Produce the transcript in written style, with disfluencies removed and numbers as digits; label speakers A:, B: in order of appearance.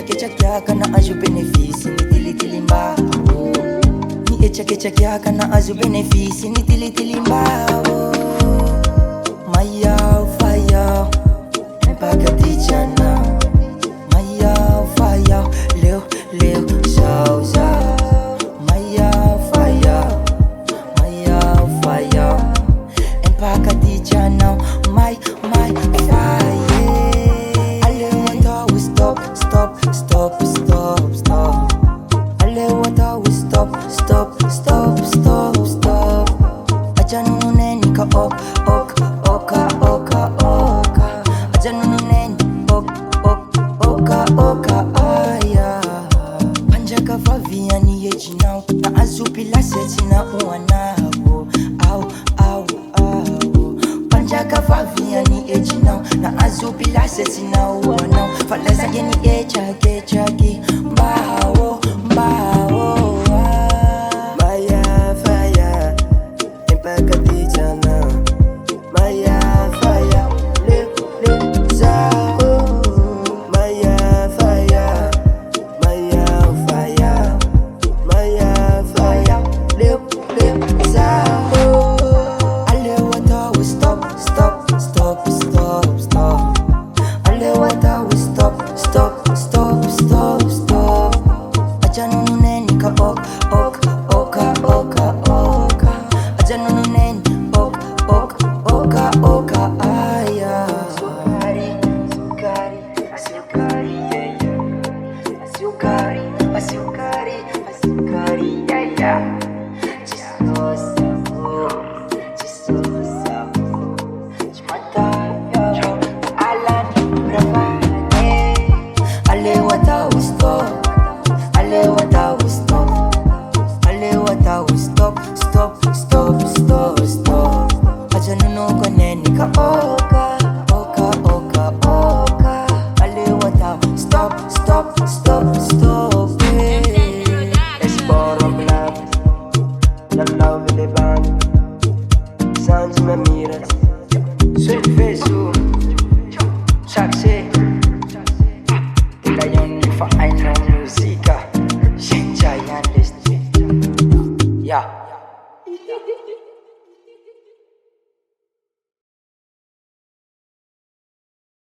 A: kecha kyaka na aju benefisi ni tili tili mbao. Ni kecha kyaka na aju benefisi ni tili tili mbao. Maya fire mpaka tichana. Maya fire leo sauza. Maya fire mpaka tichana. My fire. Ale wata we stop. Ale wata we stop. Ajanu neni ka oka. Ajanu neni oka aya. Panja ka favia ni eji now. Na azupi la seti na uanao. Au. Panja ka favia ni eji now. Na azupi la seti na uanao. Faleza geni echaki. Mbao.
B: Maya fire mpaka tichana. Maya fire leo zao. Maya fire leo zao.
A: Ale wata we stop. Ale wata we stop. Ajanu neni ka oka. Ajanu neni oka aya. Sukari, yeah. Ale wata we stop. Ajanu no koneni ka oka. Ale wata stop.
B: It's bottom love. The love in the band. Sounds me miras.
A: Sweet face Saxy. Tika yon fa I know musica. Shencha yan list. Yeah.